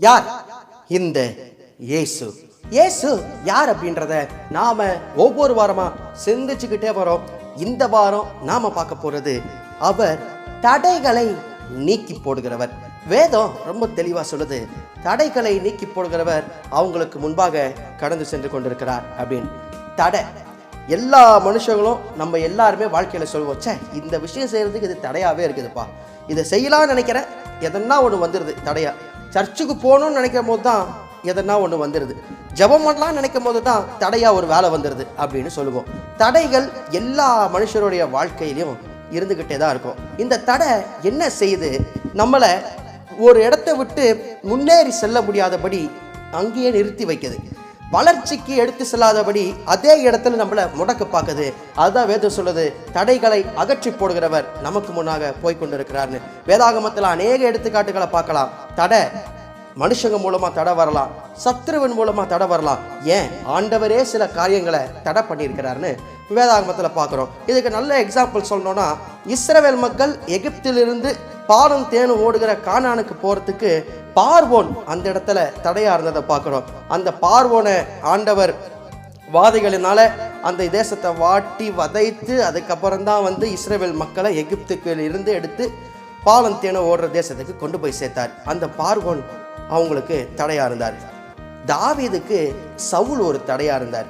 யார்? இந்த இயேசு. இயேசு யார் அப்படின்றத நாம ஒவ்வொரு வாரமா சிந்திச்சுக்கிட்டே வரோம். இந்த வாரம் நாம பார்க்க போறது அவர் தடைகளை நீக்கி போடுகிறவர். வேதம் ரொம்ப தெளிவா சொல்லுது, தடைகளை நீக்கி போடுகிறவர் அவங்களுக்கு முன்பாக கடந்து சென்று கொண்டிருக்கிறார் அப்படின்னு. தடை எல்லா மனுஷங்களும் நம்ம எல்லாருமே வாழ்க்கையில சொல்லுவோம், சே இந்த விஷயம் செய்யறதுக்கு இது தடையாவே இருக்குதுப்பா, இதை செய்யலாம்னு நினைக்கிறேன், எதனா ஒன்று வந்துடுது தடையா. சர்ச்சுக்கு போகணும்னு நினைக்கும் போது தான் எதனா ஒன்று வந்துடுது, ஜெபம் பண்ணலாம் நினைக்கும் போது தான் தடையா ஒரு வேலை வந்துடுது அப்படின்னு சொல்லுவோம். தடைகள் எல்லா மனுஷருடைய வாழ்க்கையிலையும் இருந்துகிட்டே தான் இருக்கும். இந்த தடை என்ன செய்யுது? நம்மளை ஒரு இடத்தை விட்டு முன்னேறி செல்ல முடியாதபடி அங்கேயே நிறுத்தி வைக்குது. வளர்ச்சிக்கு எடுத்து செல்லாதபடி அதே இடத்துல நம்மளை முடக்க பார்க்குது. அதுதான் வேதம் சொல்லுது, தடைகளை அகற்றி போடுகிறவர் நமக்கு முன்னாக போய்கொண்டிருக்கிறார்னு. வேதாகமத்தில் அநேக எடுத்துக்காட்டுகளை பார்க்கலாம். தடை மனுஷங்க மூலமா தடை வரலாம், சத்ருவின் மூலமா தடை வரலாம், ஏன் ஆண்டவரே சில காரியங்களை தடை பண்ணியிருக்கிறாருன்னு வேதாகமத்தில் பார்க்குறோம். இதுக்கு நல்ல எக்ஸாம்பிள் சொல்லணும்னா, இஸ்ரவேல் மக்கள் எகிப்திலிருந்து பாலும் தேனும் ஓடுகிற கானானுக்கு போகிறதுக்கு பார்வோன் அந்த இடத்துல தடையாக இருந்ததை பார்க்குறோம். அந்த பார்வோனை ஆண்டவர் வாதைகளினால அந்த தேசத்தை வாட்டி வதைத்து அதுக்கப்புறம் தான் இஸ்ரவேல் மக்களை எகிப்துக்கு இருந்து எடுத்து பாலும் தேனும் ஓடுற தேசத்துக்கு கொண்டு போய் சேர்த்தார். அந்த பார்வோன் அவங்களுக்கு தடையாக இருந்தார். தாவீதுக்கு சவுல் ஒரு தடையாக இருந்தார்.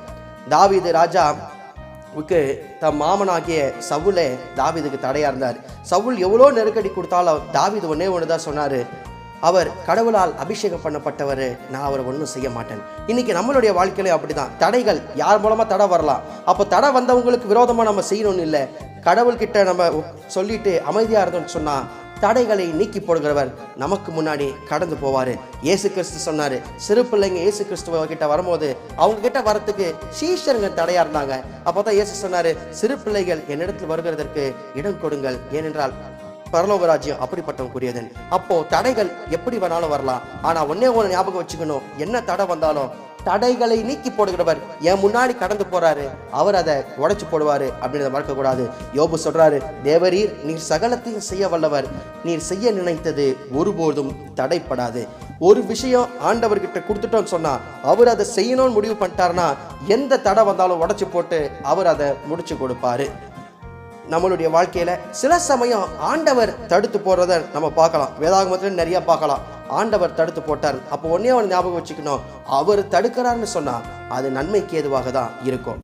தாவீது ராஜாவுக்கு தம் மாமனாகிய சவுலே தாவீதுக்கு தடையாக இருந்தார். சவுல் எவ்வளோ நெருக்கடி கொடுத்தாலும் தாவீது ஒன்று தான் சொன்னார், அவர் கடவுளால் அபிஷேகம் பண்ணப்பட்டவர், நான் அவரை ஒன்றும் செய்ய மாட்டேன். இன்னைக்கு நம்மளுடைய வாழ்க்கையில அப்படிதான். தடைகள் யார் மூலமா தடை வரலாம். அப்போ தடை வந்தவங்களுக்கு விரோதமா நம்ம செய்யணும்னு இல்லை, கடவுள்கிட்ட நம்ம சொல்லிட்டு அமைதியா இருந்தோம்னு சொன்னா தடைகளை நீக்கி போடுகிறவர் நமக்கு முன்னாடி கடந்து போவாரு. இயேசு கிறிஸ்து சொன்னாரு, சிறு பிள்ளைங்க இயேசு கிறிஸ்துவ கிட்ட வரும்போது அவங்க கிட்ட வரத்துக்கு சீஷருங்க தடையா இருந்தாங்க. அப்போதான் இயேசு சொன்னாரு, சிறு பிள்ளைகள் என்னிடத்தில் வருகிறதற்கு இடம் கொடுங்கள், ஏனென்றால் பரலோக ராஜ்யம் அப்படிப்பட்டவங்களுக்குரியது. அப்போ தடைகள் எப்படி வேணாலும் வரலாம், ஆனா ஒன்னே ஒன்று ஞாபகம் வச்சுக்கணும், என்ன தடை வந்தாலும் தடைகளை நீக்கி போடுகிறவர் என் முன்னாடி கடந்து போறாரு, அவர் அதை உடைச்சு போடுவாரு அப்படின்றத மறக்க கூடாது. யோபு சொல்றாரு, தேவரீர் நீர் சகலத்தையும் செய்ய வல்லவர், நீர் செய்ய நினைத்தது ஒருபோதும் தடைப்படாது. ஒரு விஷயம் ஆண்டவர்கிட்ட கொடுத்துட்டோம்னு சொன்னா அவர் அதை செய்யணும்னு முடிவு பண்ணிட்டாருன்னா எந்த தடை வந்தாலும் உடைச்சு போட்டு அவர் அதை முடிச்சு கொடுப்பாரு. நம்மளுடைய வாழ்க்கையில சில சமயம் ஆண்டவர் தடுத்து போடுறத நம்ம பார்க்கலாம். வேதாகமத்துல நிறைய பார்க்கலாம். ஆண்டவர் தடுத்து போட்டார், அப்போ ஒன்னே ஞாபகம் வச்சுக்கணும், அவர் தடுக்கிறார்னு சொன்னா அது நன்மைக்கு ஏதுவாக தான் இருக்கும்.